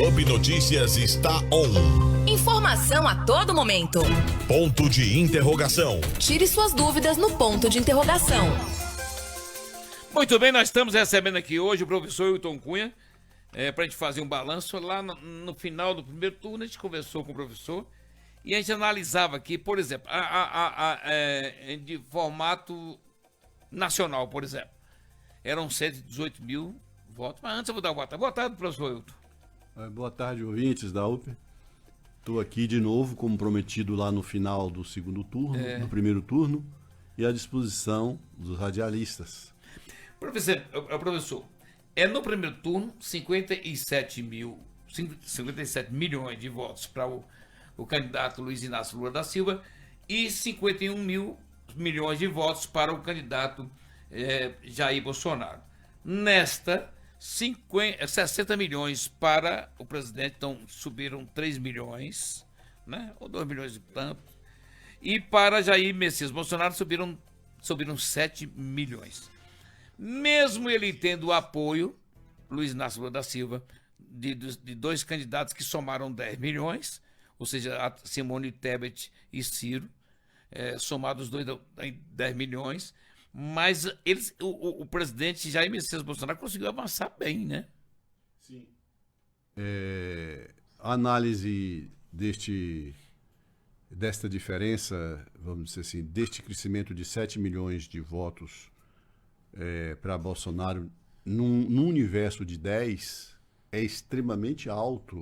Up Notícias está on. Informação a todo momento. Ponto de interrogação. Tire suas dúvidas no ponto de interrogação. Muito bem, nós estamos recebendo aqui hoje o professor Wilton Cunha, para a gente fazer um balanço. Lá no final do primeiro turno, a gente conversou com o professor e a gente analisava aqui, por exemplo, de formato nacional, por exemplo. Eram 118 mil votos, mas antes eu vou dar uma boa tarde. Boa tarde, professor Wilton. Boa tarde, ouvintes da UP. Estou aqui de novo, como prometido lá no final do segundo turno, do primeiro turno, e à disposição dos radialistas. Professor, no primeiro turno, 57 milhões de votos para o candidato Luiz Inácio Lula da Silva e 51 milhões de votos para o candidato Jair Bolsonaro. Nesta, 60 milhões para o presidente, então subiram 3 milhões, né? Ou 2 milhões e tanto. E para Jair Messias Bolsonaro subiram 7 milhões. Mesmo ele tendo o apoio, Luiz Inácio Lula da Silva, de dois candidatos que somaram 10 milhões, ou seja, a Simone Tebet e Ciro, somados os dois 10 milhões, mas o presidente Jair Messias Bolsonaro conseguiu avançar bem, né? Sim. A análise desta diferença, vamos dizer assim, deste crescimento de 7 milhões de votos para Bolsonaro num universo de 10 é extremamente alto.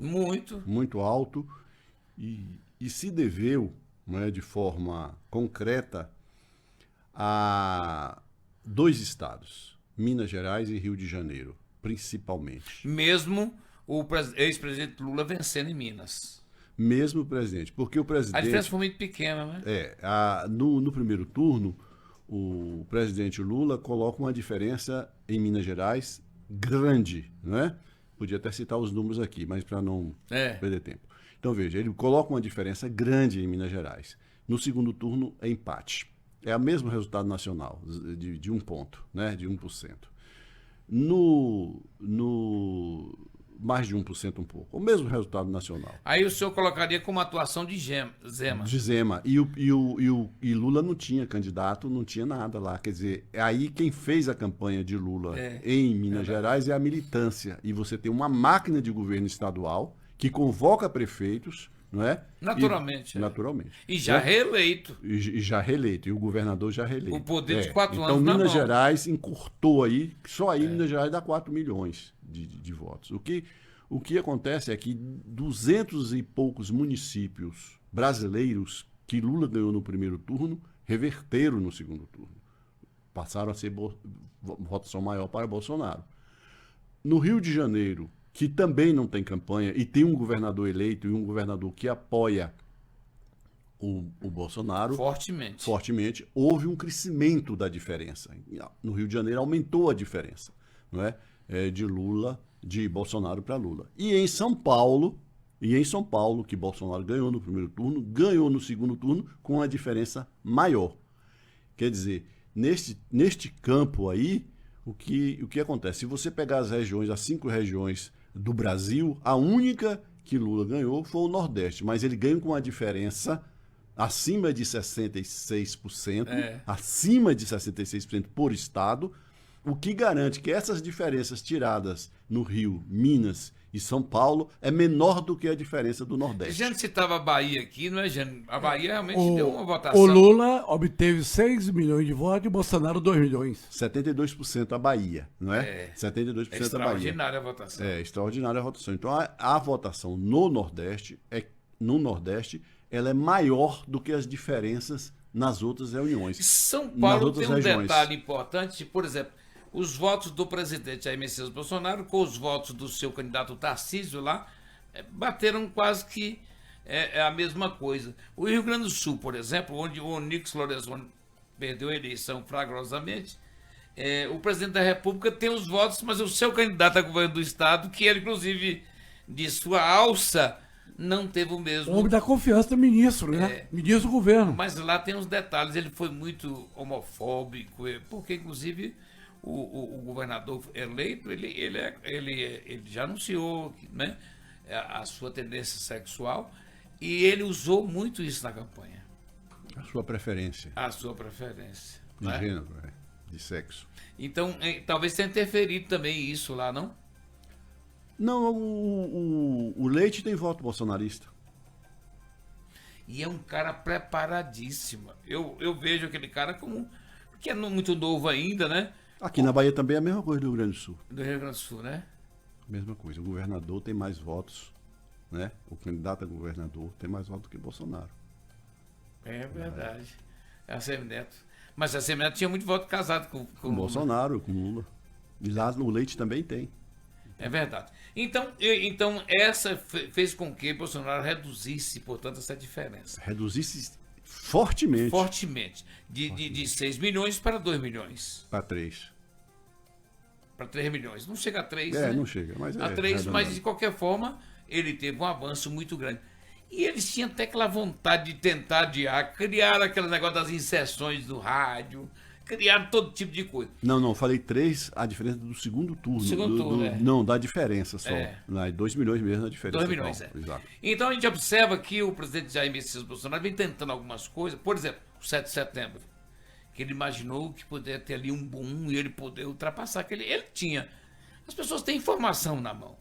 Muito alto e se deveu, de forma concreta, a dois estados, Minas Gerais e Rio de Janeiro, principalmente. Mesmo o ex-presidente Lula vencendo em Minas. Mesmo o presidente, porque o presidente... A diferença foi muito pequena, né? No primeiro turno, o presidente Lula coloca uma diferença em Minas Gerais grande, né? Podia até citar os números aqui, mas para não perder tempo. Então, veja, ele coloca uma diferença grande em Minas Gerais. No segundo turno, é empate. É o mesmo resultado nacional, de 1 ponto, né? De 1%. No mais de 1% um pouco. O mesmo resultado nacional. Aí o senhor colocaria como atuação de Zema. De Zema. E Lula não tinha candidato, não tinha nada lá. Quer dizer, aí quem fez a campanha de Lula em Minas Gerais é a militância. E você tem uma máquina de governo estadual que convoca prefeitos, não é? Naturalmente. Naturalmente. E já reeleito. E já reeleito. E o governador já reeleito. O poder de 4 anos Então, na Minas mão. Gerais encurtou aí, só aí Minas Gerais dá 4 milhões de votos. O que acontece é que 200 e poucos municípios brasileiros que Lula ganhou no primeiro turno reverteram no segundo turno. Passaram a ser votação maior para Bolsonaro. No Rio de Janeiro, que também não tem campanha e tem um governador eleito e um governador que apoia o Bolsonaro fortemente, houve um crescimento da diferença. No Rio de Janeiro aumentou a diferença, não é? De Bolsonaro para Lula. E em São Paulo, que Bolsonaro ganhou no primeiro turno, ganhou no segundo turno com uma diferença maior. Quer dizer, neste campo aí, o que acontece? Se você pegar as 5 regiões do Brasil, a única que Lula ganhou foi o Nordeste, mas ele ganha com uma diferença acima de 66%, acima de 66% por estado, o que garante que essas diferenças tiradas no Rio, Minas e São Paulo é menor do que a diferença do Nordeste. A gente citava a Bahia aqui, não é, Jânio? A Bahia realmente deu uma votação. O Lula obteve 6 milhões de votos e Bolsonaro 2 milhões. 72% a Bahia, não é? 72% a Bahia. Extraordinária a votação. Extraordinária a votação. Então, a votação no Nordeste, ela é maior do que as diferenças nas outras reuniões. São Paulo tem um detalhe importante, por exemplo, os votos do presidente Jair Messias Bolsonaro com os votos do seu candidato Tarcísio lá, bateram quase que a mesma coisa. O Rio Grande do Sul, por exemplo, onde o Onyx Lorenzoni perdeu a eleição flagrosamente, o presidente da República tem os votos, mas o seu candidato a governo do estado, que ele, inclusive, de sua alça, não teve o mesmo... O homem da confiança do ministro, né? Ministro do governo. Mas lá tem uns detalhes, ele foi muito homofóbico, porque, inclusive... O governador eleito, ele já anunciou, né, a sua tendência sexual, e ele usou muito isso na campanha. A sua preferência A sua preferência. de né? gênero, de sexo. Então, talvez tenha interferido também isso lá, não? Não, o Leite tem voto bolsonarista. E é um cara preparadíssimo. Eu vejo aquele cara como... que é muito novo ainda, né? Aqui na Bahia também é a mesma coisa do Rio Grande do Sul. Do Rio Grande do Sul, né? Mesma coisa. O governador tem mais votos, né? O candidato a governador tem mais votos do que Bolsonaro. É verdade. É a Semineto. Mas a Semineto tinha muito voto casado com Com Lula. Bolsonaro, com Lula. E lá no Leite também tem. É verdade. Então essa fez com que Bolsonaro reduzisse, portanto, essa diferença. Reduzisse fortemente Fortemente. De 6 milhões para 2 milhões. para 3. Para 3 milhões. Não chega a 3, É, né? não chega, mas A é 3, mas arredondado. de qualquer forma, ele teve um avanço muito grande. E eles tinham até aquela vontade de tentar adiar, criar aquele negócio das inserções do rádio, criar todo tipo de coisa. Não, falei 3, a diferença do segundo turno. Segundo turno, é. Não, da diferença só. É. 2 milhões mesmo a diferença. 2 milhões, total. é. Exato. Então a gente observa que o presidente Jair Messias Bolsonaro vem tentando algumas coisas, por exemplo, o 7 de setembro, que ele imaginou que poderia ter ali um boom e ele poder ultrapassar aquele. Ele tinha. As pessoas têm informação na mão.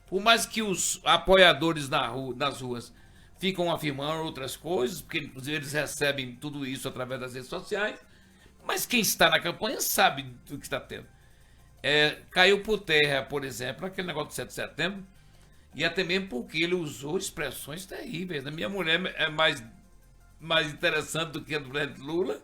Por mais que os apoiadores nas ruas ficam afirmando outras coisas, porque inclusive eles recebem tudo isso através das redes sociais, mas quem está na campanha sabe do que está tendo. Caiu por terra, por exemplo, aquele negócio do 7 de setembro, e até mesmo porque ele usou expressões terríveis. A minha mulher é mais interessante do que a do presidente Lula,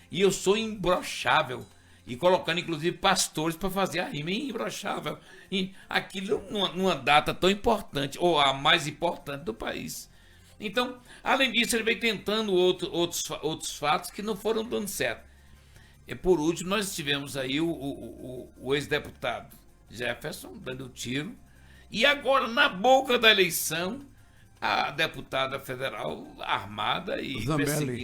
e eu sou imbrochável. E colocando, inclusive, pastores para fazer a rima imbrochável. E aquilo numa data tão importante, ou a mais importante do país. Então, além disso, ele vem tentando outros fatos que não foram dando certo. E por último, nós tivemos aí o ex-deputado Jefferson dando tiro. E agora, na boca da eleição, a deputada federal armada e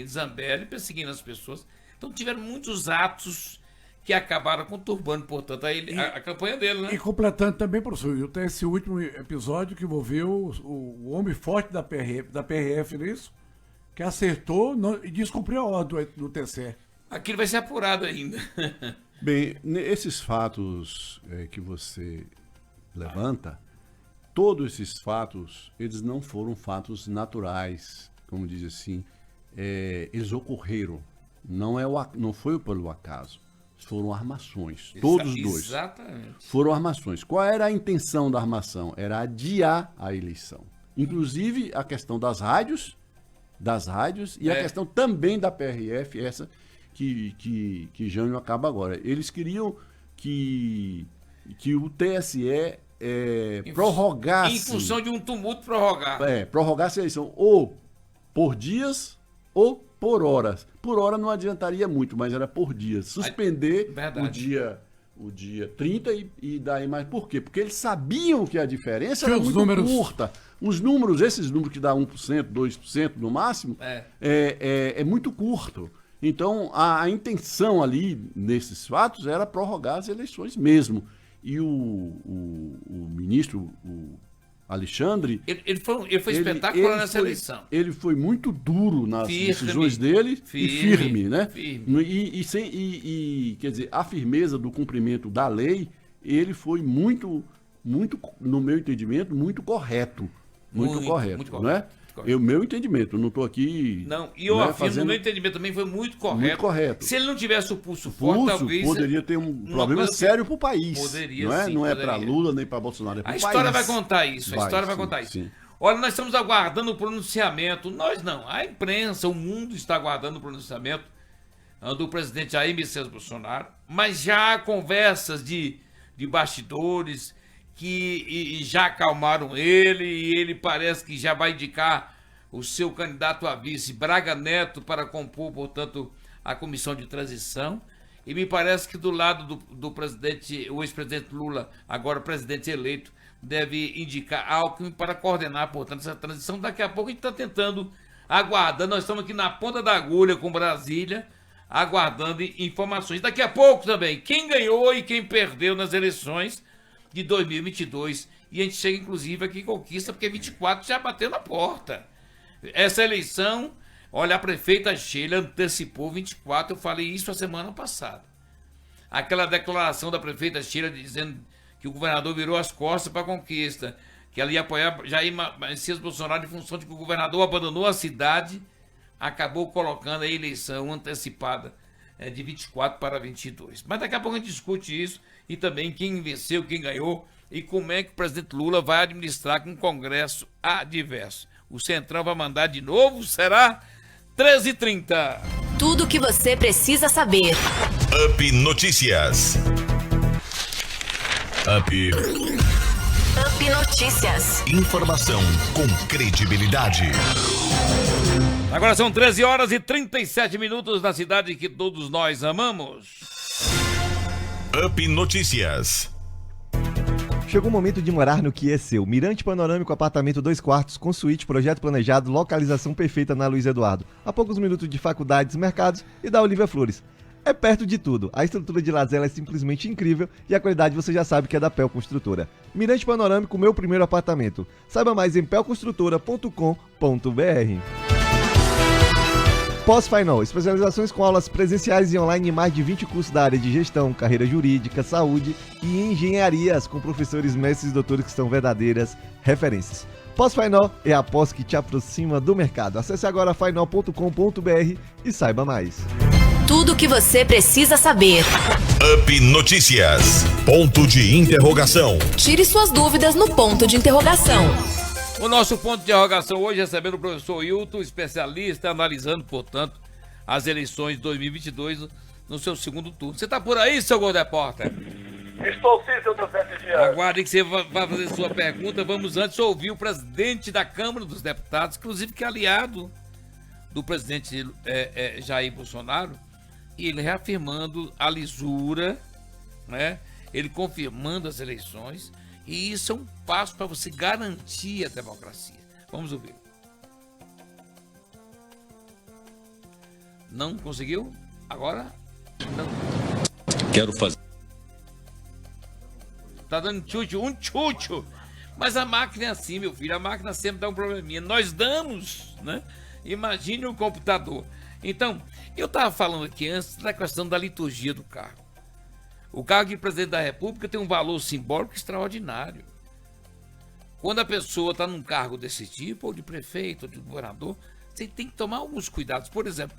Zambelli perseguindo as pessoas. Então, tiveram muitos atos que acabaram conturbando, portanto, a campanha dele, né? E completando também, professor, tem esse último episódio que envolveu o homem forte da PRF, não é isso? Que acertou e descumpriu a ordem do TCE. Aquilo vai ser apurado ainda. Bem, esses fatos que você levanta, todos esses fatos, eles não foram fatos naturais, como diz assim, eles ocorreram, não foi pelo acaso, foram armações, todos os dois. Exatamente. Foram armações. Qual era a intenção da armação? Era adiar a eleição. Inclusive a questão das rádios e a questão também da PRF, essa que Jânio acaba agora. Eles queriam que o TSE prorrogasse... Em função de um tumulto prorrogar. Prorrogasse a eleição ou por dias ou por horas. Por hora não adiantaria muito, mas era por dias. Suspender o dia 30 e daí mais. Por quê? Porque eles sabiam que a diferença era muito curta. Esses números que dá 1%, 2% no máximo, é muito curto. Então, a intenção ali, nesses fatos, era prorrogar as eleições mesmo. E o ministro, o Alexandre... Ele foi espetacular nessa eleição. Ele foi muito duro nas decisões dele e firme, né? E quer dizer, a firmeza do cumprimento da lei, ele foi muito, no meu entendimento, muito correto. Muito correto, né? Meu entendimento, não estou aqui... Não, e eu afirmo, o meu entendimento também foi muito correto. Muito correto. Se ele não tivesse o pulso forte, talvez... poderia ter um problema sério para o país. Poderia, não é, sim, não é para Lula nem para Bolsonaro, é para o país. A história vai contar isso, Sim. Olha, nós estamos aguardando o pronunciamento, nós não, a imprensa, o mundo está aguardando o pronunciamento do presidente Jair Messias Bolsonaro, mas já há conversas de bastidores que já acalmaram ele, e ele parece que já vai indicar o seu candidato a vice, Braga Neto, para compor, portanto, a comissão de transição. E me parece que do lado do presidente, o ex-presidente Lula, agora presidente eleito, deve indicar Alckmin para coordenar, portanto, essa transição. Daqui a pouco a gente está tentando, aguardando, nós estamos aqui na ponta da agulha com Brasília, aguardando informações. Daqui a pouco também, quem ganhou e quem perdeu nas eleições de 2022 E a gente chega, inclusive, aqui em Conquista, porque 24 já bateu na porta. Essa eleição, olha, a prefeita Sheila antecipou 24, eu falei isso a semana passada. Aquela declaração da prefeita Sheila dizendo que o governador virou as costas para a Conquista, que ela ia apoiar Jair Messias Bolsonaro em função de que o governador abandonou a cidade, acabou colocando a eleição antecipada de 24 para 22. Mas daqui a pouco a gente discute isso e também quem venceu, quem ganhou e como é que o presidente Lula vai administrar com um Congresso adverso. O Centrão vai mandar de novo, será? 13h30. Tudo o que você precisa saber. Up Notícias. Up. Up Notícias. Informação com credibilidade. Agora são 13h37 na cidade que todos nós amamos. Up Notícias. Chegou o momento de morar no que é seu. Mirante panorâmico, apartamento 2 quartos, com suíte, projeto planejado, localização perfeita na Luiz Eduardo. A poucos minutos de faculdades, mercados e da Olivia Flores. É perto de tudo. A estrutura de Lazela é simplesmente incrível e a qualidade você já sabe que é da Pel Construtora. Mirante panorâmico, meu primeiro apartamento. Saiba mais em pelconstrutora.com.br. Pós-Final, especializações com aulas presenciais e online em mais de 20 cursos da área de gestão, carreira jurídica, saúde e engenharias, com professores, mestres e doutores que são verdadeiras referências. Pós-Final é a pós que te aproxima do mercado. Acesse agora final.com.br e saiba mais. Tudo o que você precisa saber. Up Notícias. Ponto de interrogação. Tire suas dúvidas no ponto de interrogação. O nosso ponto de interrogação hoje recebendo o professor Hilton, especialista, analisando, portanto, as eleições de 2022 no seu segundo turno. Você está por aí, seu Gol Repórter? Estou sim, seu José Dias. Aguarde que você vai fazer sua pergunta. Vamos antes ouvir o presidente da Câmara dos Deputados, inclusive que é aliado do presidente Jair Bolsonaro, e ele reafirmando a lisura, né? Ele confirmando as eleições. E isso é um passo para você garantir a democracia. Vamos ouvir. Não conseguiu? Agora? Não. Quero fazer. Tá dando chute. Mas a máquina é assim, meu filho. A máquina sempre dá um probleminha. Nós damos, né? Imagine o computador. Então, eu estava falando aqui antes da questão da liturgia do cargo. O cargo de presidente da República tem um valor simbólico extraordinário. Quando a pessoa está num cargo desse tipo, ou de prefeito, ou de governador, você tem que tomar alguns cuidados. Por exemplo,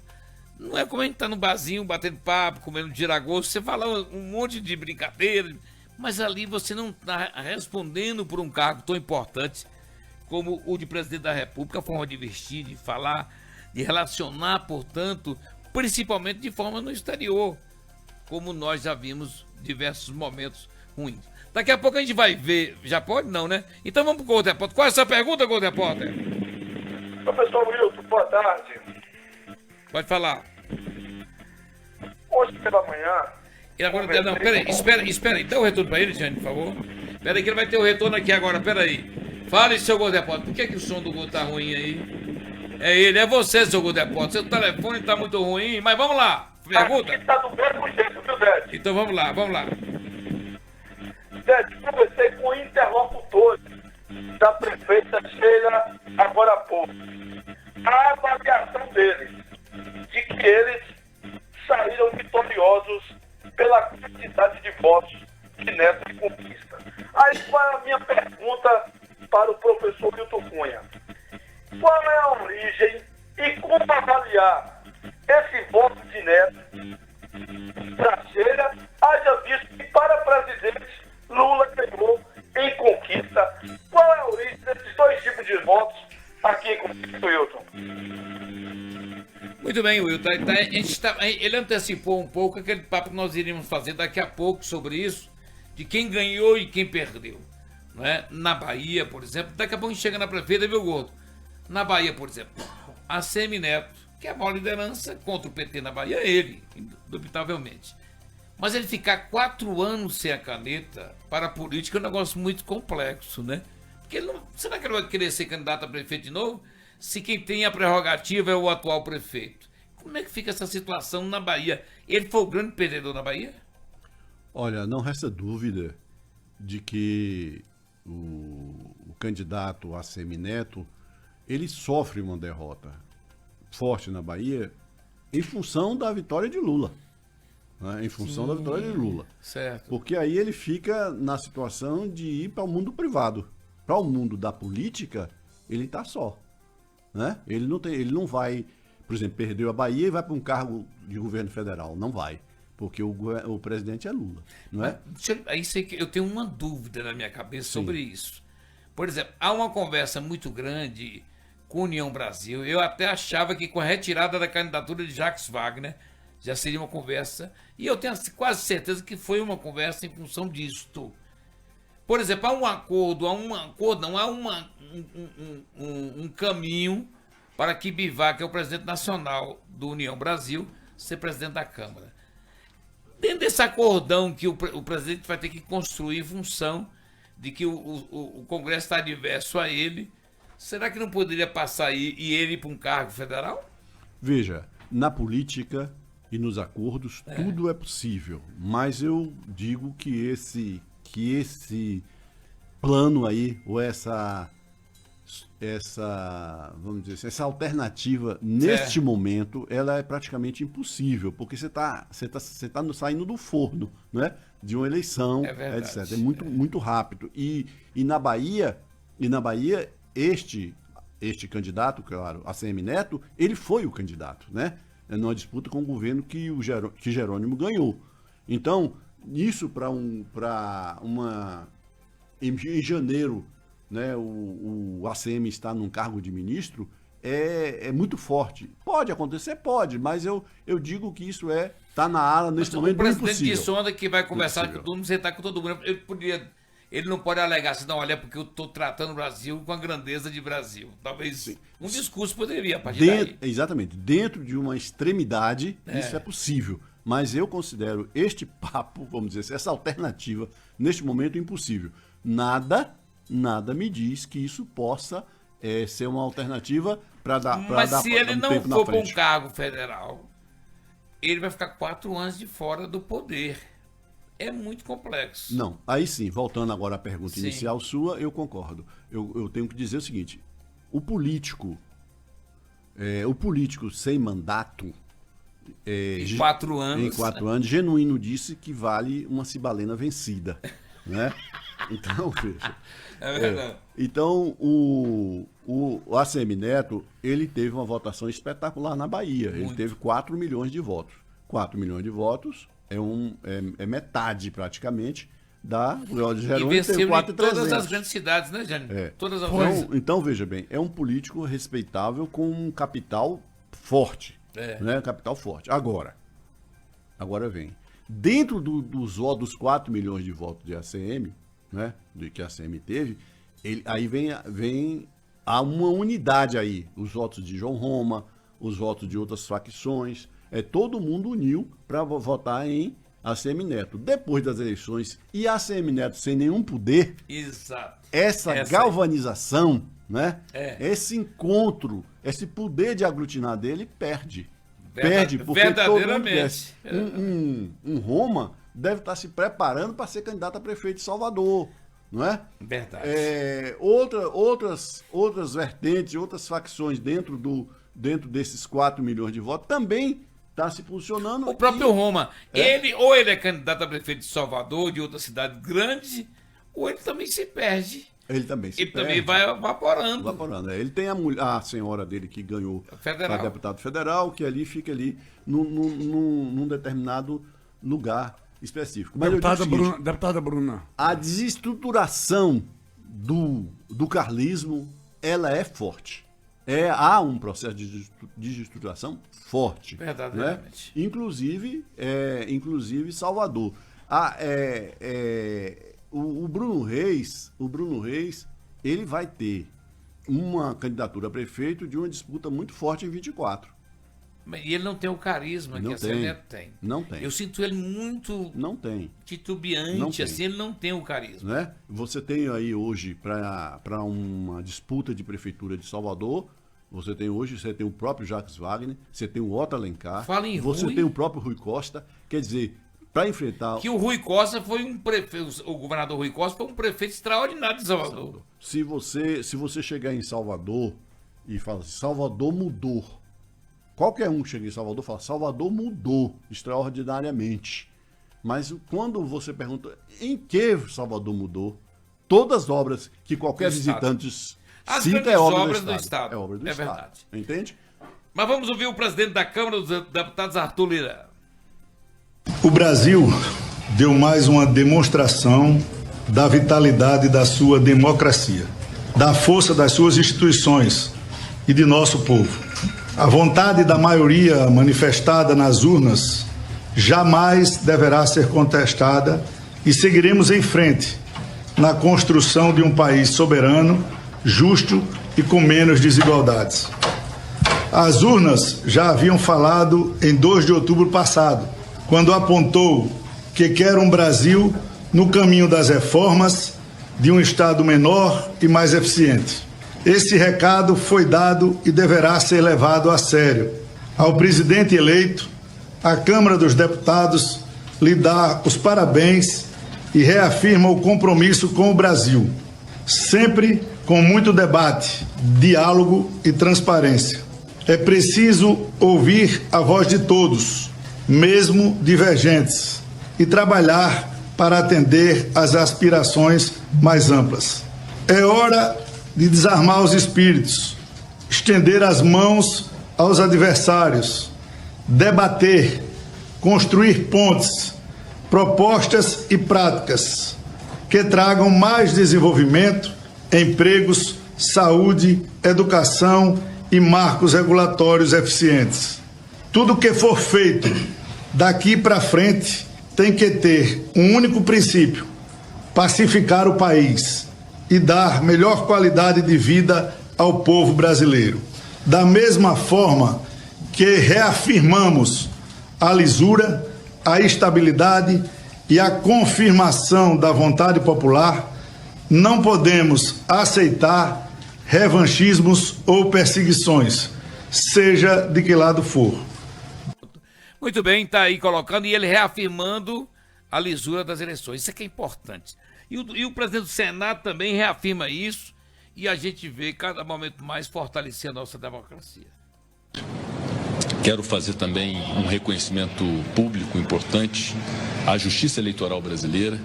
não é como a gente está no barzinho, batendo papo, comendo giragosto, você fala um monte de brincadeira, mas ali você não está respondendo por um cargo tão importante como o de presidente da República, a forma de vestir, de falar, de relacionar, portanto, principalmente de forma no exterior, como nós já vimos diversos momentos ruins. Daqui a pouco a gente vai ver. Já pode? Não, né? Então vamos pro Gol Repórter. Qual é a sua pergunta, Gol Repórter? Professor Wilton, boa tarde. Pode falar. Hoje pela manhã... E agora, não, peraí, espera aí. Dá o retorno para ele, Jane, por favor. Espera aí que ele vai ter o retorno aqui agora, peraí. Fale, seu Gol Repórter. Por que o som do Gol tá ruim aí? É ele, é você, seu Gol Repórter. Seu telefone tá muito ruim, mas vamos lá. Pergunta? Aqui tá do mesmo jeito, viu, Zé? Então vamos lá. Zé, conversei com interlocutores da prefeita Sheila agora há pouco. A avaliação deles, de que eles saíram vitoriosos pela quantidade de votos que nessa conquista. Aí qual é a minha pergunta para o professor Hilton Cunha? Qual é a origem e como avaliar esse voto de Neto para Sheila, haja visto que para presidente Lula ganhou em Conquista? Qual é a origem desses dois tipos de votos aqui em Conquista, Wilton? Muito bem, Wilton. Ele antecipou um pouco aquele papo que nós iríamos fazer daqui a pouco sobre isso, de quem ganhou e quem perdeu. Não é? Na Bahia, por exemplo, daqui a pouco a gente chega na prefeita, viu, Gordo? Na Bahia, por exemplo, a Semineto, que é a maior liderança contra o PT na Bahia, é ele, indubitavelmente. Mas ele ficar 4 anos sem a caneta para a política é um negócio muito complexo, né? Porque ele não, será que ele vai querer ser candidato a prefeito de novo? Se quem tem a prerrogativa é o atual prefeito. Como é que fica essa situação na Bahia? Ele foi o grande perdedor na Bahia? Olha, não resta dúvida de que o candidato ACM-Neto, ele sofre uma derrota forte na Bahia em função da vitória de Lula. Né? Em função da vitória de Lula. Certo. Porque aí ele fica na situação de ir para o mundo privado. Para o mundo da política, ele está só. Né? Ele não vai, por exemplo, perdeu a Bahia e vai para um cargo de governo federal. Não vai. Porque o presidente é Lula. Não é? Aí sei que eu tenho uma dúvida na minha cabeça sobre isso. Por exemplo, há uma conversa muito grande com a União Brasil. Eu até achava que com a retirada da candidatura de Jacques Wagner já seria uma conversa. E eu tenho quase certeza que foi uma conversa em função disto. Por exemplo, há um acordo, não há um caminho para que Bivar, que é o presidente nacional do União Brasil, ser presidente da Câmara. Dentro desse acordão que o presidente vai ter que construir em função de que o Congresso está adverso a ele, será que não poderia passar aí e ele ir para um cargo federal? Veja, na política e nos acordos, tudo é possível. Mas eu digo que esse plano aí, ou essa vamos dizer assim, essa alternativa, neste momento, ela é praticamente impossível, porque você tá saindo do forno, né? De uma eleição, etc. É muito rápido. E na Bahia, este candidato, claro, ACM-Neto, ele foi o candidato, né? Numa disputa com o governo que Jerônimo ganhou. Então, isso em janeiro, né, o ACM está num cargo de ministro, é muito forte. Pode acontecer? Pode, mas eu digo que isso está na ala nesse momento do impossível. O presidente disse ontem que vai conversar com todo mundo, sentar com todo mundo. Ele não pode alegar assim, não, olha, porque eu estou tratando o Brasil com a grandeza de Brasil. Talvez um discurso poderia, a partir daí. Exatamente. Dentro de uma extremidade, isso é possível. Mas eu considero este papo, vamos dizer assim, essa alternativa, neste momento, impossível. Nada me diz que isso possa ser uma alternativa para dar Mas se ele não tempo for para um cargo federal, ele vai ficar 4 anos de fora do poder. É muito complexo. Não, aí sim, voltando agora à pergunta inicial sua, eu concordo. Eu tenho que dizer o seguinte, o político sem mandato, em 4 anos, genuíno disse que vale uma cibalena vencida, né? Então, veja. É verdade. Então, o ACM-Neto, ele teve uma votação espetacular na Bahia. Ele teve 4 milhões de votos. 4 milhões de votos é metade, praticamente, da Jerônimo. E venceu em todas as grandes cidades, né, Jânio? Todas as então, veja bem, é um político respeitável com um capital forte. Né? Capital forte. Agora vem. Dentro dos 4 milhões de votos de ACM, né, que a ACM teve, aí vem há uma unidade aí. Os votos de João Roma, os votos de outras facções. Todo mundo uniu para votar em ACM-Neto. Depois das eleições, e ACM-Neto sem nenhum poder, essa galvanização, né, esse encontro, esse poder de aglutinar dele, perde. Perde, porque todo mundo conhece. Um Roma deve estar se preparando para ser candidato a prefeito de Salvador, não é? Verdade. Outras vertentes, outras facções dentro desses 4 milhões de votos também está se posicionando. O próprio Roma, ele é candidato a prefeito de Salvador, de outra cidade grande, ou ele também se perde. Ele também vai evaporando. Ele tem a senhora dele que ganhou para deputado federal, que ali fica ali num determinado lugar específico. Mas Deputada Bruna. A desestruturação do carlismo, ela é forte. Há um processo de desestruturação forte. Verdadeiramente. Né? Inclusive Salvador. O Bruno Reis, ele vai ter uma candidatura a prefeito de uma disputa muito forte em 24. E ele não tem o carisma que a Neto tem. Não tem. Eu sinto ele muito titubeante, assim, ele não tem o carisma. Né? Você tem aí hoje, para uma disputa de prefeitura de Salvador, você tem o próprio Jacques Wagner, você tem o Otto Alencar, Fala em você Rui. tem o próprio Rui Costa, quer dizer, para enfrentar... Que o Rui Costa foi um prefeito, o governador Rui Costa foi um prefeito extraordinário de Salvador. Se você chegar em Salvador e falar assim, Salvador mudou. Qualquer um que chega em Salvador fala, Salvador mudou extraordinariamente. Mas quando você pergunta em que Salvador mudou, todas as obras que qualquer visitante As cita grandes é obra obras do Estado. É obra do Estado. Verdade. Entende? Mas vamos ouvir o presidente da Câmara dos Deputados, Arthur Lira. O Brasil deu mais uma demonstração da vitalidade da sua democracia, da força das suas instituições e de nosso povo. A vontade da maioria manifestada nas urnas jamais deverá ser contestada e seguiremos em frente na construção de um país soberano, justo e com menos desigualdades. As urnas já haviam falado em 2 de outubro passado, quando apontou que quer um Brasil no caminho das reformas, de um Estado menor e mais eficiente. Esse recado foi dado e deverá ser levado a sério. Ao presidente eleito, a Câmara dos Deputados lhe dá os parabéns e reafirma o compromisso com o Brasil, sempre com muito debate, diálogo e transparência. É preciso ouvir a voz de todos, mesmo divergentes, e trabalhar para atender às aspirações mais amplas. É hora de desarmar os espíritos, estender as mãos aos adversários, debater, construir pontes, propostas e práticas que tragam mais desenvolvimento, empregos, saúde, educação e marcos regulatórios eficientes. Tudo que for feito daqui para frente tem que ter um único princípio: pacificar o país e dar melhor qualidade de vida ao povo brasileiro. Da mesma forma que reafirmamos a lisura, a estabilidade e a confirmação da vontade popular, não podemos aceitar revanchismos ou perseguições, seja de que lado for. Muito bem, está aí colocando e ele reafirmando a lisura das eleições. Isso é que é importante. E o presidente do Senado também reafirma isso e a gente vê cada momento mais fortalecer a nossa democracia. Quero fazer também um reconhecimento público importante à Justiça Eleitoral brasileira,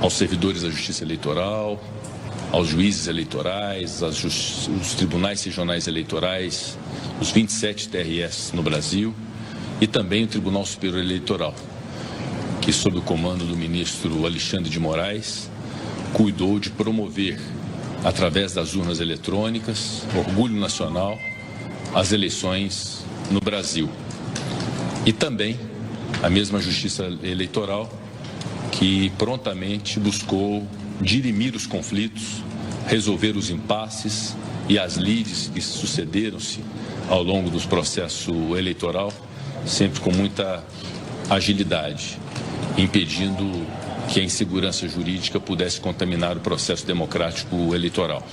aos servidores da Justiça Eleitoral, aos juízes eleitorais, aos tribunais regionais eleitorais, os 27 TRS no Brasil e também o Tribunal Superior Eleitoral, que sob o comando do ministro Alexandre de Moraes, cuidou de promover, através das urnas eletrônicas, orgulho nacional, as eleições no Brasil. E também a mesma Justiça Eleitoral que prontamente buscou dirimir os conflitos, resolver os impasses e as lides que sucederam-se ao longo do processo eleitoral, sempre com muita agilidade, impedindo que a insegurança jurídica pudesse contaminar o processo democrático eleitoral.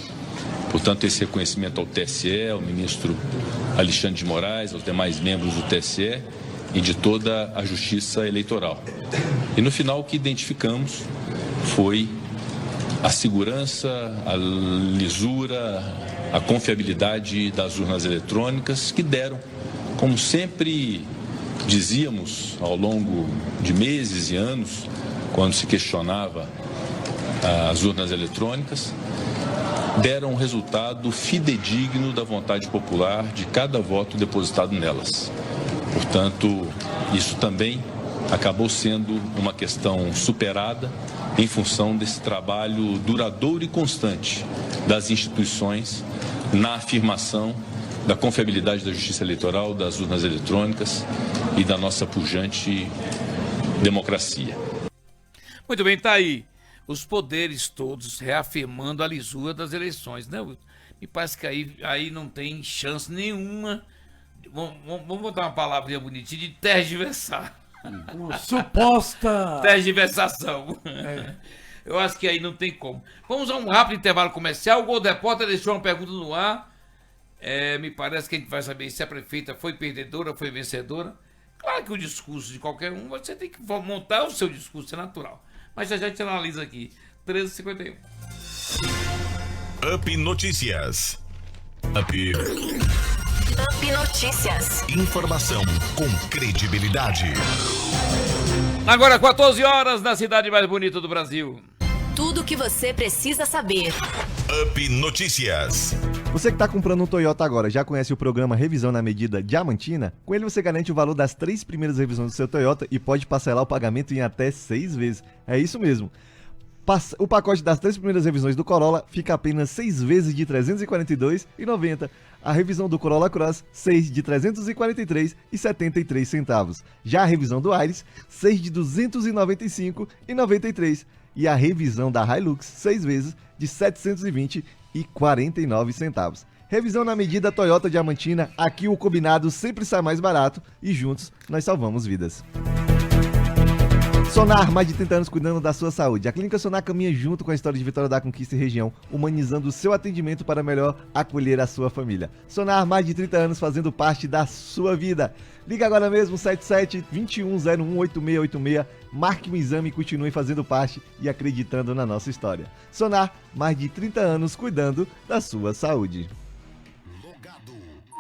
Portanto, esse reconhecimento ao TSE, ao ministro Alexandre de Moraes, aos demais membros do TSE e de toda a Justiça Eleitoral. E no final o que identificamos foi a segurança, a lisura, a confiabilidade das urnas eletrônicas que deram, como sempre dizíamos ao longo de meses e anos, quando se questionava as urnas eletrônicas, deram um resultado fidedigno da vontade popular de cada voto depositado nelas. Portanto, isso também acabou sendo uma questão superada em função desse trabalho duradouro e constante das instituições na afirmação da confiabilidade da justiça eleitoral, das urnas eletrônicas e da nossa pujante democracia. Muito bem, tá aí. Os poderes todos reafirmando a lisura das eleições, né? Me parece que aí não tem chance nenhuma, vamos botar uma palavrinha bonitinha, de tergiversar. Uma suposta tergiversação. Eu acho que aí não tem como. Vamos a um rápido intervalo comercial. O Gol Repórter deixou uma pergunta no ar. Me parece que a gente vai saber se a prefeita foi perdedora ou foi vencedora. Claro que o discurso de qualquer um, você tem que montar o seu discurso, é natural. Mas a gente analisa aqui. 13h51. Up Notícias. Up. Up Notícias. Informação com credibilidade. Agora 14 horas na cidade mais bonita do Brasil. Tudo o que você precisa saber. Up Notícias. Você que está comprando um Toyota agora, já conhece o programa Revisão na Medida Diamantina? Com ele você garante o valor das 3 primeiras revisões do seu Toyota e pode parcelar o pagamento em até 6 vezes. É isso mesmo. O pacote das 3 primeiras revisões do Corolla fica apenas 6 vezes de R$ 342,90. A revisão do Corolla Cross, 6 de R$ 343,73. Já a revisão do Aires, 6 de R$ 295,93. E a revisão da Hilux, 6 vezes de R$ 720,49. Revisão na medida Toyota Diamantina. Aqui o combinado sempre sai mais barato e juntos nós salvamos vidas. Sonar, mais de 30 anos cuidando da sua saúde. A Clínica Sonar caminha junto com a história de Vitória da Conquista e região, humanizando o seu atendimento para melhor acolher a sua família. Sonar, mais de 30 anos fazendo parte da sua vida. Liga agora mesmo, 77-2101-8686. Marque um exame e continue fazendo parte e acreditando na nossa história. Sonar, mais de 30 anos cuidando da sua saúde.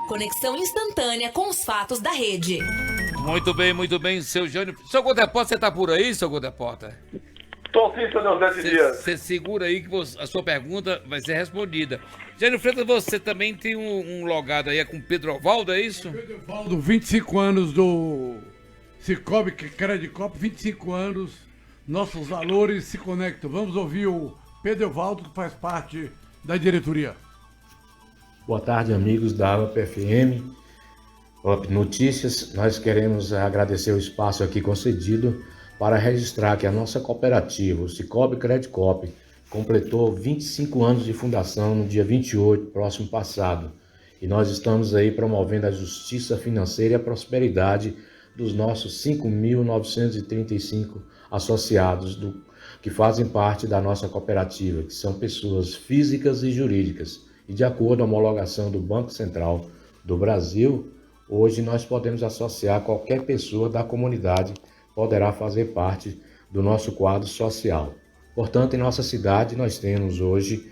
Conexão instantânea com os fatos da rede. Muito bem, seu Jânio. Seu Godepota, você tá por aí, seu Godepota? Tô sim, seu Deus, Dias. Você segura aí que a sua pergunta vai ser respondida. Jânio Freitas, você também tem um logado aí, é com Pedro Ovaldo, é isso? Pedro Ovaldo, 25 anos do Cicobi Credicop, 25 anos, nossos valores se conectam. Vamos ouvir o Pedro Ovaldo, que faz parte da diretoria. Boa tarde, amigos da UP FM, UP Notícias. Nós queremos agradecer o espaço aqui concedido para registrar que a nossa cooperativa, o Cicobi Credicop, completou 25 anos de fundação no dia 28, próximo passado. E nós estamos aí promovendo a justiça financeira e a prosperidade dos nossos 5.935 associados que fazem parte da nossa cooperativa, que são pessoas físicas e jurídicas. E de acordo com a homologação do Banco Central do Brasil, hoje nós podemos associar qualquer pessoa da comunidade, poderá fazer parte do nosso quadro social. Portanto, em nossa cidade nós temos hoje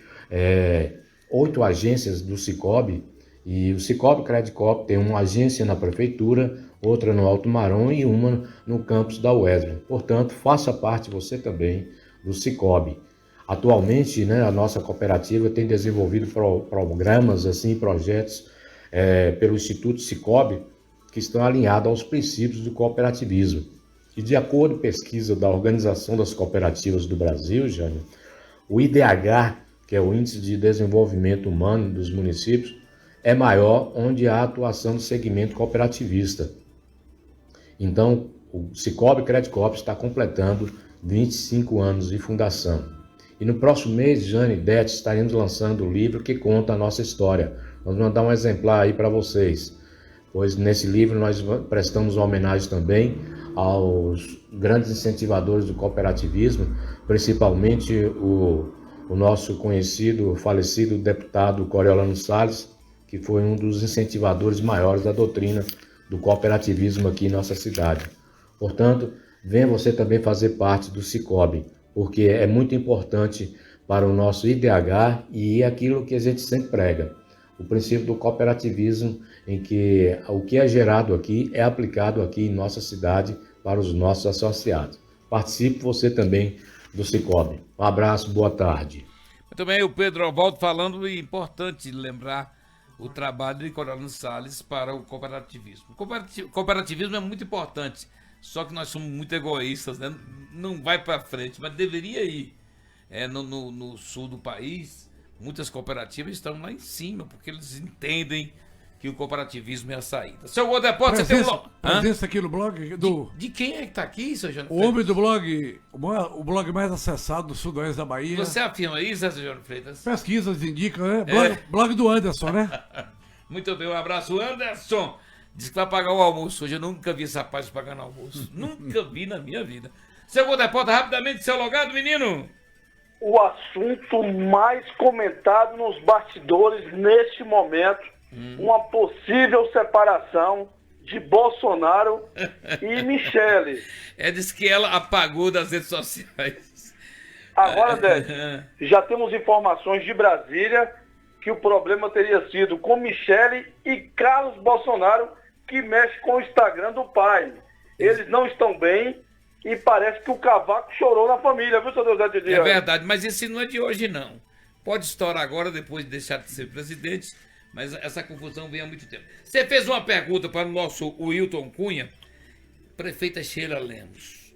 8 agências do Cicobi, e o Cicobi Credicop tem uma agência na prefeitura, outra no Alto Marom e uma no campus da Wesley. Portanto, faça parte você também do Cicobi. Atualmente, a nossa cooperativa tem desenvolvido programas, projetos pelo Instituto Cicobi, que estão alinhados aos princípios do cooperativismo. E de acordo com pesquisa da Organização das Cooperativas do Brasil, Jânio, o IDH, que é o Índice de Desenvolvimento Humano dos municípios, é maior onde há atuação do segmento cooperativista. Então, o Cicobi Credicop está completando 25 anos de fundação. E no próximo mês, Jane e Dete, estaremos lançando o livro que conta a nossa história. Nós vamos dar um exemplar aí para vocês, pois nesse livro nós prestamos uma homenagem também aos grandes incentivadores do cooperativismo, principalmente o nosso conhecido, falecido deputado Coriolano Salles, que foi um dos incentivadores maiores da doutrina do cooperativismo aqui em nossa cidade. Portanto, venha você também fazer parte do Cicobi, porque é muito importante para o nosso IDH e aquilo que a gente sempre prega, o princípio do cooperativismo, em que o que é gerado aqui é aplicado aqui em nossa cidade para os nossos associados. Participe você também do Cicobi. Um abraço, boa tarde. Muito bem, o Pedro Ovaldo falando, e importante lembrar o trabalho de Coriolano Salles para o cooperativismo. O cooperativismo é muito importante, só que nós somos muito egoístas, né? Não vai para frente, mas deveria ir. No sul do país, muitas cooperativas estão lá em cima, porque eles entendem que o cooperativismo é a saída. Seu Godepota, você tem um blog? Presença aqui no blog do... De quem é que está aqui, seu Jânio O homem do blog, o blog mais acessado do sudoeste da Bahia. Você afirma isso, seu Jânio Freitas? Pesquisas indicam, né? Blog do Anderson, né? Muito bem, um abraço, Anderson. Diz que vai pagar o almoço hoje. Eu nunca vi esse rapaz pagando almoço. Nunca vi na minha vida. Seu Godepota, rapidamente, seu logado, menino. O assunto mais comentado nos bastidores neste momento, uma possível separação de Bolsonaro e Michele. Diz que ela apagou das redes sociais. Agora, Décio, já temos informações de Brasília que o problema teria sido com Michele e Carlos Bolsonaro, que mexe com o Instagram do pai. Eles não estão bem e parece que o cavaco chorou na família, viu, seu Deus de Deus? É verdade, mas isso não é de hoje, não. Pode estourar agora, depois de deixar de ser presidente, mas essa confusão vem há muito tempo. Você fez uma pergunta para o nosso Wilton Cunha, prefeita Sheila Lemos.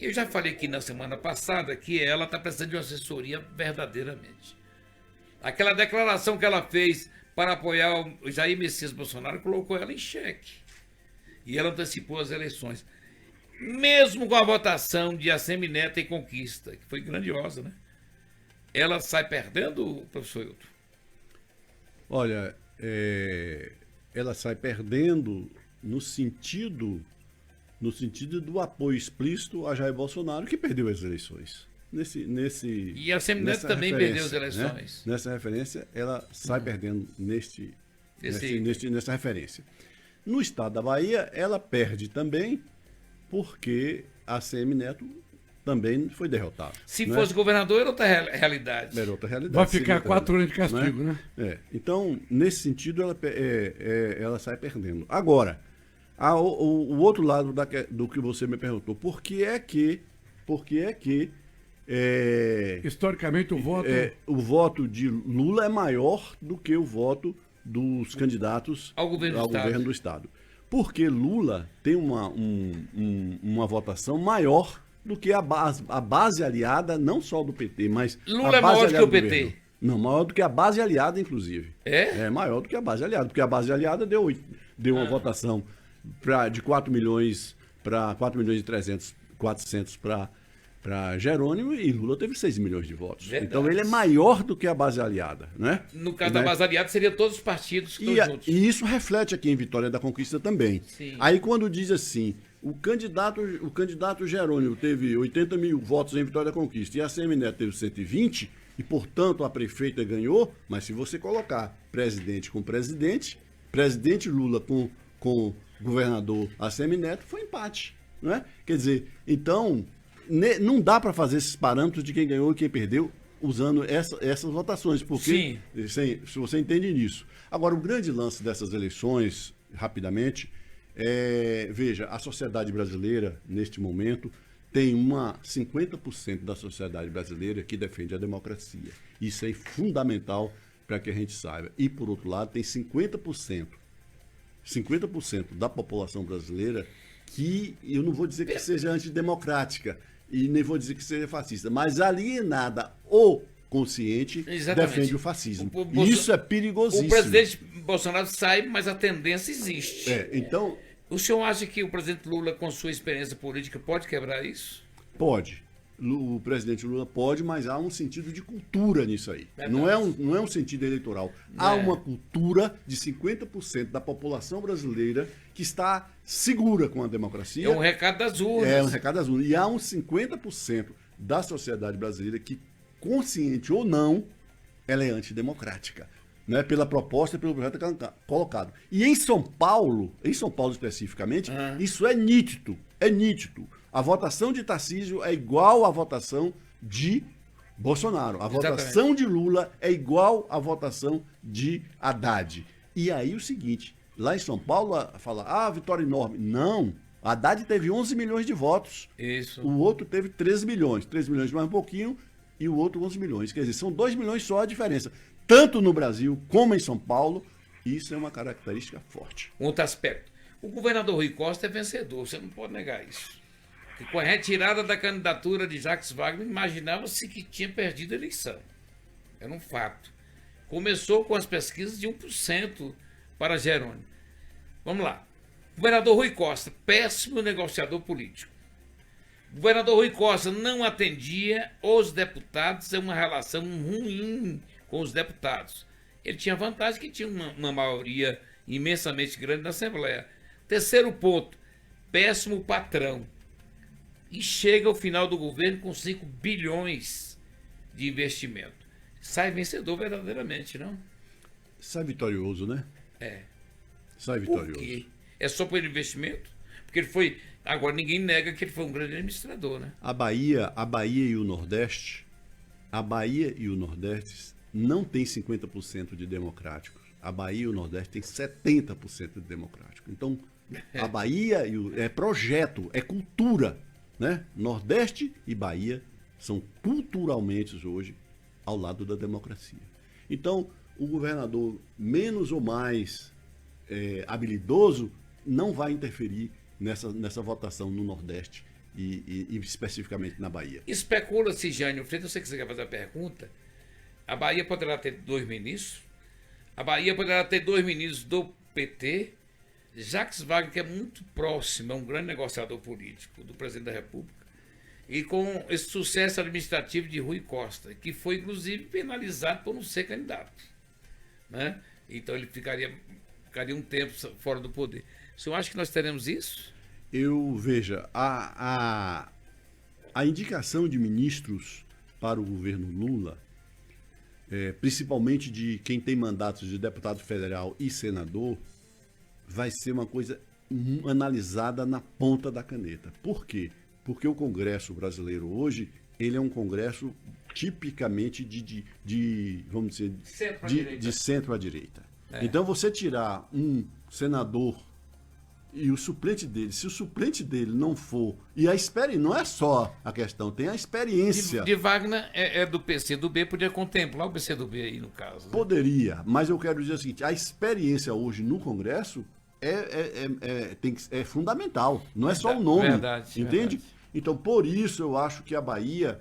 Eu já falei aqui na semana passada que ela está precisando de uma assessoria verdadeiramente. Aquela declaração que ela fez para apoiar o Jair Messias Bolsonaro colocou ela em xeque. E ela antecipou as eleições. Mesmo com a votação de Assemineto em Conquista, que foi grandiosa, né? Ela sai perdendo, professor Hilton? Olha, ela sai perdendo no sentido do apoio explícito a Jair Bolsonaro, que perdeu as eleições. E a Assemineto também perdeu as eleições. Né? Nessa referência, ela sai perdendo nessa referência. No estado da Bahia, ela perde também porque a Assemineto também foi derrotada. Se fosse governador, era outra realidade. Era outra realidade. Vai ficar 4 anos de castigo, né? Então, nesse sentido, ela sai perdendo. Agora, o outro lado do que você me perguntou, por que é que historicamente o voto de Lula é maior do que o voto dos candidatos ao governo do Estado? Porque Lula tem uma votação maior do que a base aliada, não só do PT, mas Lula é maior do que o PT? Governo. Não, maior do que a base aliada, inclusive. É maior do que a base aliada, porque a base aliada deu uma votação de 4 milhões para 4 milhões e 400 para Jerônimo, e Lula teve 6 milhões de votos. Verdade. Então ele é maior do que a base aliada, né? No caso da base aliada, seria todos os partidos que estão juntos. E isso reflete aqui em Vitória da Conquista também. Sim. Aí quando diz assim, o candidato Jerônimo teve 80 mil votos em Vitória da Conquista e a Assemineto teve 120, e portanto a prefeita ganhou, mas se você colocar presidente com presidente Lula com governador Assemineto, foi empate, não é? Quer dizer, então não dá para fazer esses parâmetros de quem ganhou e quem perdeu usando essas votações, porque se você entende nisso. Agora, o grande lance dessas eleições, rapidamente, veja, a sociedade brasileira, neste momento, tem 50% da sociedade brasileira que defende a democracia. Isso é fundamental para que a gente saiba. E, por outro lado, tem 50% da população brasileira que, eu não vou dizer que seja antidemocrática, e nem vou dizer que seja fascista, mas alienada ou consciente, defende o fascismo. Isso é perigosíssimo. O presidente Bolsonaro sai, mas a tendência existe. Então, o senhor acha que o presidente Lula, com sua experiência política, pode quebrar isso? Pode. O presidente Lula pode, mas há um sentido de cultura nisso aí. Não é um sentido eleitoral. Há uma cultura de 50% da população brasileira que está segura com a democracia. É um recado das urnas. É um recado das urnas. E há uns 50% da sociedade brasileira que, consciente ou não, ela é antidemocrática. Né, pela proposta e pelo projeto colocado. E em São Paulo especificamente, isso é nítido. A votação de Tarcísio é igual à votação de Bolsonaro. A votação de Lula é igual à votação de Haddad. E aí o seguinte, lá em São Paulo fala, vitória enorme. Não, Haddad teve 11 milhões de votos. Isso. O outro teve 13 milhões. 13 milhões mais um pouquinho e o outro 11 milhões. Quer dizer, são 2 milhões só a diferença. Tanto no Brasil como em São Paulo, isso é uma característica forte. Outro aspecto. O governador Rui Costa é vencedor, você não pode negar isso. E com a retirada da candidatura de Jacques Wagner, imaginava-se que tinha perdido a eleição. Era um fato. Começou com as pesquisas de 1% para Jerônimo. Vamos lá. Governador Rui Costa, péssimo negociador político. O governador Rui Costa não atendia os deputados, é uma relação ruim com os deputados. Ele tinha vantagem que tinha uma maioria imensamente grande na Assembleia. Terceiro ponto, péssimo patrão. E chega ao final do governo com 5 bilhões de investimento. Sai vencedor verdadeiramente, não? Sai vitorioso, né? Sai vitorioso. Por quê? É só por investimento? Porque ele foi... Agora, ninguém nega que ele foi um grande administrador, né? A Bahia e o Nordeste, não tem 50% de democráticos. A Bahia e o Nordeste tem 70% de democráticos. Então, a Bahia é projeto, é cultura, né? Nordeste e Bahia são culturalmente hoje ao lado da democracia. Então, o governador menos ou mais habilidoso não vai interferir nessa votação no Nordeste e especificamente na Bahia. Especula-se, Jânio Freitas, eu sei que você quer fazer a pergunta, a Bahia poderá ter 2 ministros, a Bahia poderá ter 2 ministros do PT, Jacques Wagner, que é muito próximo, é um grande negociador político do presidente da República, e com esse sucesso administrativo de Rui Costa, que foi, inclusive, penalizado por não ser candidato, né? Então ele ficaria um tempo fora do poder. O senhor acha que nós teremos isso? Veja, a indicação de ministros para o governo Lula, principalmente de quem tem mandatos de deputado federal e senador, vai ser uma coisa analisada na ponta da caneta. Por quê? Porque o Congresso brasileiro hoje, ele é um Congresso tipicamente vamos dizer, de centro à direita. Então, você tirar um senador e o suplente dele, se o suplente dele não for... não é só a questão, tem a experiência. De Wagner é do PCdoB, podia contemplar o PCdoB aí, no caso. Né? Poderia, mas eu quero dizer o seguinte, a experiência hoje no Congresso é fundamental, não é só o nome, verdade, entende? Verdade. Então, por isso, eu acho que a Bahia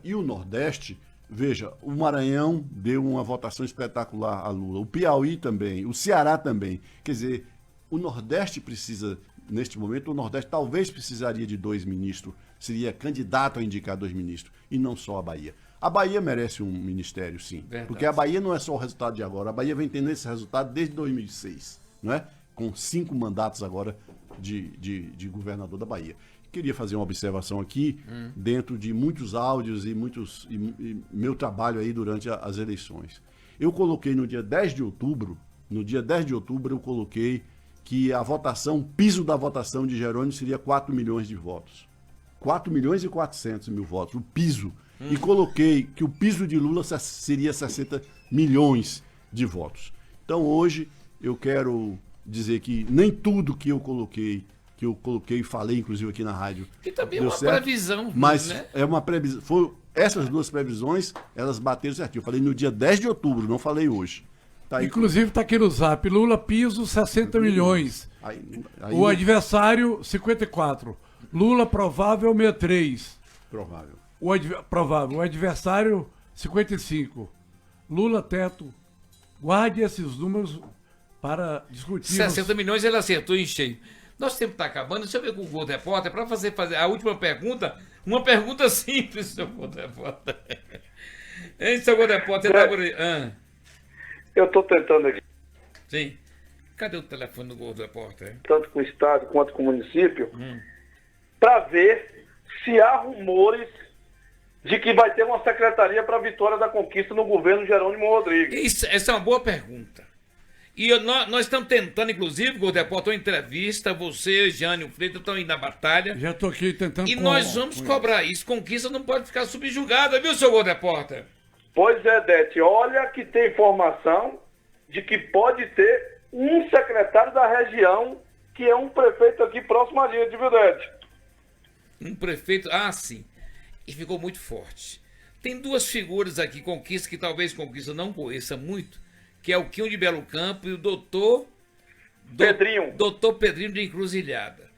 e o Nordeste, veja, o Maranhão deu uma votação espetacular a Lula, o Piauí também, o Ceará também, quer dizer... O Nordeste precisa, neste momento, o Nordeste talvez precisaria de 2 ministros, seria candidato a indicar 2 ministros, e não só a Bahia. A Bahia merece um ministério, sim, verdade. Porque a Bahia não é só o resultado de agora, a Bahia vem tendo esse resultado desde 2006, não é? Com 5 mandatos agora de governador da Bahia. Queria fazer uma observação aqui, dentro de muitos áudios e meu trabalho aí durante as eleições. Eu coloquei no dia 10 de outubro eu coloquei que o piso da votação de Jerônimo seria 4 milhões de votos. 4 milhões e 400 mil votos, o piso. E coloquei que o piso de Lula seria 60 milhões de votos. Então, hoje, eu quero dizer que nem tudo que eu coloquei e falei, inclusive, aqui na rádio, que também deu é uma certo, previsão. Mas né? é uma previsão. Essas 2 previsões, elas bateram certinho. Eu falei no dia 10 de outubro, não falei hoje. Tá aí. Inclusive está aqui no Zap, Lula piso 60 milhões. O adversário 54. Lula provável 63. Provável. Provável. O adversário 55. Lula teto. Guarde esses números para discutir. 60 milhões ele acertou em cheio. Nosso tempo está acabando. Deixa eu ver com o Gordo Repórter para fazer a última pergunta. Uma pergunta simples, seu Gordo Repórter. Hein, seu Gordo Repórter? Eu estou tentando aqui, Sim. Cadê o telefone do Gordo Repórter? tanto com o Estado quanto com o município, para ver se há rumores de que vai ter uma secretaria para a vitória da conquista no governo Jerônimo Rodrigues. Essa é uma boa pergunta. E nós estamos tentando, inclusive, Gordo Repórter, uma entrevista, você, Jânio Freitas, estão indo na batalha. Já estou aqui tentando... E nós vamos cobrar isso. Conquista não pode ficar subjugada, viu, seu Gordo Repórter? Pois é, Dete, olha que tem informação de que pode ter um secretário da região que é um prefeito aqui próximo à linha de Vildete. Um prefeito, sim. E ficou muito forte. Tem 2 figuras aqui, Conquista, que talvez Conquista não conheça muito, que é o Quinho de Belo Campo e o doutor Pedrinho de Encruzilhada.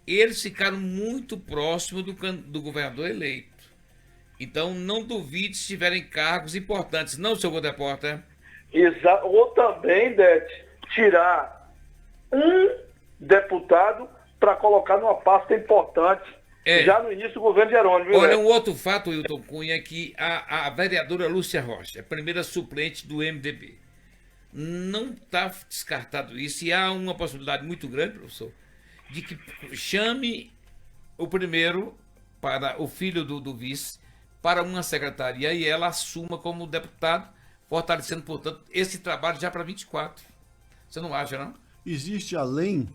Eles ficaram muito próximos do governador eleito. Então, não duvide se tiverem cargos importantes. Não, seu Gordo Repórter? Ou também, Dete, tirar um deputado para colocar numa pasta importante já no início do governo Jerônimo. Olha, um outro fato, Wilton Cunha, é que a vereadora Lúcia Rocha, a primeira suplente do MDB, não está descartado isso. E há uma possibilidade muito grande, professor, de que chame o primeiro, para o filho do vice, para uma secretaria e ela assuma como deputado, fortalecendo, portanto, esse trabalho já para 24. Você não acha, não? existe além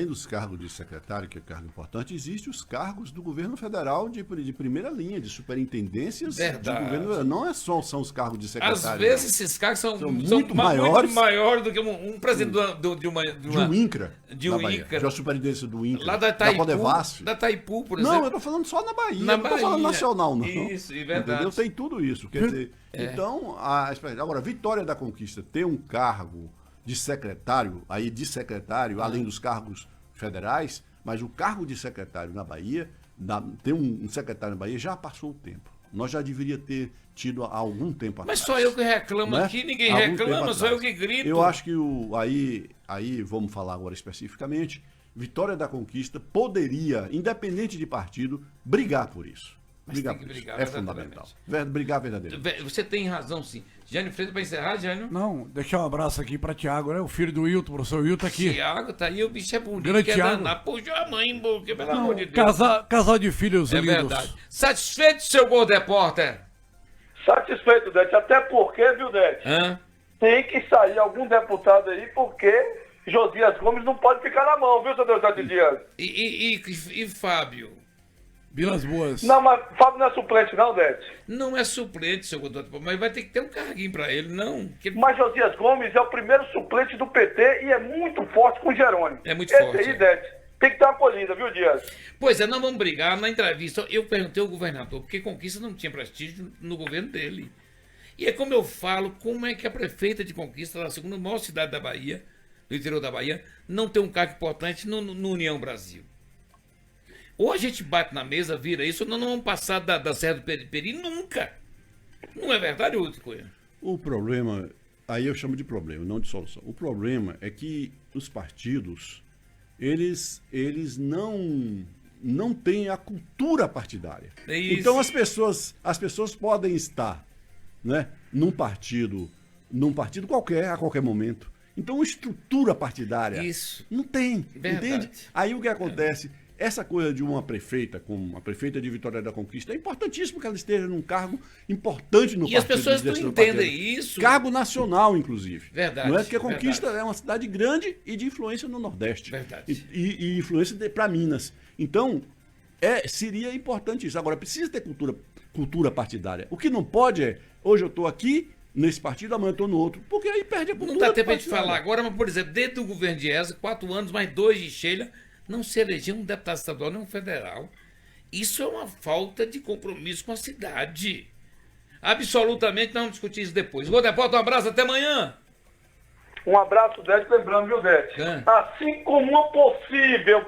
dos cargos de secretário, que é cargo importante, existem os cargos do governo federal de primeira linha, de superintendências Verdade. de governo. Não é só são os cargos de secretário. Às vezes esses cargos são muito maiores do que um presidente de um INCRA. De um INCRA. De uma superintendência do INCRA. Lá da Codevasf. Da Itaipu, por exemplo. Não, eu tô falando só na Bahia. Na não tô falando Bahia. nacional, não. Isso, é verdade. Entendeu? Tem tudo isso. Quer dizer, então, agora, Vitória da Conquista ter um cargo de secretário, além dos cargos federais, mas o cargo de secretário na Bahia, ter um secretário na Bahia já passou o tempo. Nós já deveria ter tido há algum tempo Mas atrás. só eu que reclamo Né? aqui, ninguém Algum reclama, tempo só eu atrás. que grito. Eu acho que aí vamos falar agora especificamente, Vitória da Conquista poderia, independente de partido, brigar por isso. Mas tem que brigar É fundamental. Brigar verdadeiramente. Você tem razão, sim. Jânio Freitas, para encerrar, Jânio? Não, deixar um abraço aqui para Tiago, né? O filho do Wilton, o professor Wilton aqui. Tiago tá aí, o bicho é bonito, Grande quer Thiago. danar. Puxa a mãe, boca, pelo amor de Deus. Casal de filhos É lindos. verdade. Satisfeito, seu Gol Repórter? Satisfeito, Dete. Até porque, viu, Dete? Hã? Tem que sair algum deputado aí, porque Josias Gomes não pode ficar na mão, viu, seu Deusdado Dias? E Fábio? Vilas Boas. Não, mas Fábio não é suplente, não, Dete? Não é suplente, seu Gol mas vai ter que ter um carguinho pra ele, não. Que... Mas Josias Gomes é o primeiro suplente do PT e é muito forte com o Jerônimo. É muito Esse forte, aí, é. Dete, tem que ter uma acolhida, viu, Dias? Pois é, não vamos brigar. Na entrevista, eu perguntei ao governador, porque Conquista não tinha prestígio no governo dele. E é como eu falo, como é que a prefeita de Conquista, da segunda maior cidade da Bahia, do interior da Bahia, não tem um cargo importante no União Brasil? Ou a gente bate na mesa, vira isso, ou não vamos passar da Serra do Periperi nunca. Não é verdade, Wilton Cunha? O problema, aí eu chamo de problema, não de solução. O problema é que os partidos, eles não têm a cultura partidária. É isso. Então as pessoas podem estar, né, num partido qualquer, a qualquer momento. Então estrutura partidária Isso. não tem, Verdade. entende? Aí o que acontece? Essa coisa de uma prefeita, como a prefeita de Vitória da Conquista, é importantíssimo que ela esteja num cargo importante no partido. E as pessoas não desse entendem partido. isso. Cargo nacional, inclusive. Verdade, Não é porque a Conquista verdade. é uma cidade grande e de influência no Nordeste. Verdade. E influência para Minas. Então, seria importante isso. Agora, precisa ter cultura partidária. O que não pode é, hoje eu estou aqui nesse partido, amanhã eu estou no outro. Porque aí perde a cultura. Não dá tempo de partidária. falar agora, mas, por exemplo, dentro do governo de Eza, 4 anos, mais 2 de Sheila, não se elegeu um deputado estadual nem um federal. Isso é uma falta de compromisso com a cidade. Absolutamente, não vamos discutir isso depois. Gol Repórter, um abraço, até amanhã. Um abraço, Dete, lembrando, viu, Dete? Assim como uma possível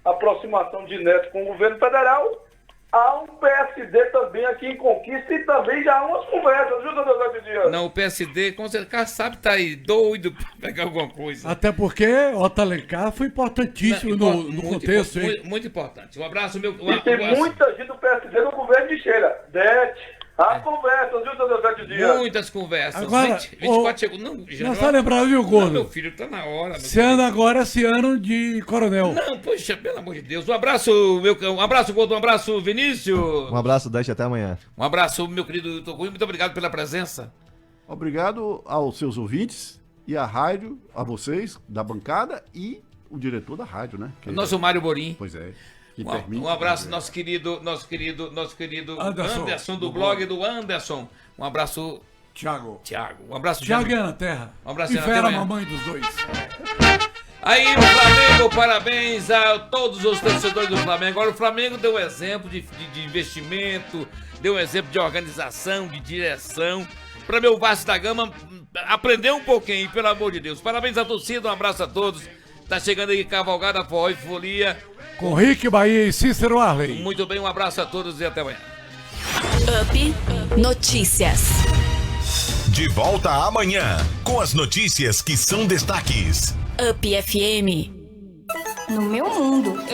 aproximação de Neto com o governo federal, há um PSD também aqui em Conquista e também já há umas conversas, viu, doutor Zé Dias? Não, o PSD, com certeza, sabe, tá aí doido pra pegar alguma coisa. Até porque Otto Alencar foi importantíssimo no Muito contexto, hein? muito importante. Um abraço, meu... E tem muita gente do PSD no governo de Cheira. Dete, há conversas, viu, doutor Zé Dias? Muitas conversas. Agora, 24 chegou... Não, já Não está lembrado, viu, Gordo? Não, meu filho, tá na hora. Esse ano agora, esse ano de coronel. Não, poxa, pelo amor de Deus. Um abraço, um abraço, Gordo, um abraço, Vinícius. Um abraço, Dante, até amanhã. Um abraço, meu querido Togunho, muito obrigado pela presença. Obrigado aos seus ouvintes e à rádio, a vocês, da bancada e o diretor da rádio, né? O nosso Mário Borim. Pois é. Que Um permite, abraço, né? nosso querido Anderson, do blog do Anderson. Um abraço, Thiago. Um abraço, Thiago Thiago. é na terra. Um abraço, E Ana, até fera, amanhã. mamãe dos dois. Aí o Flamengo, parabéns a todos os torcedores do Flamengo. Agora o Flamengo deu um exemplo de investimento, deu um exemplo de organização, de direção. Para meu Vasco da Gama aprender um pouquinho, pelo amor de Deus. Parabéns à torcida, um abraço a todos. Tá chegando aí Cavalgada, Forró e Folia. Com Rick Bahia e Cícero Arley. Muito bem, um abraço a todos e até amanhã. Up Notícias. De volta amanhã com as notícias que são destaques. Up FM. No meu mundo.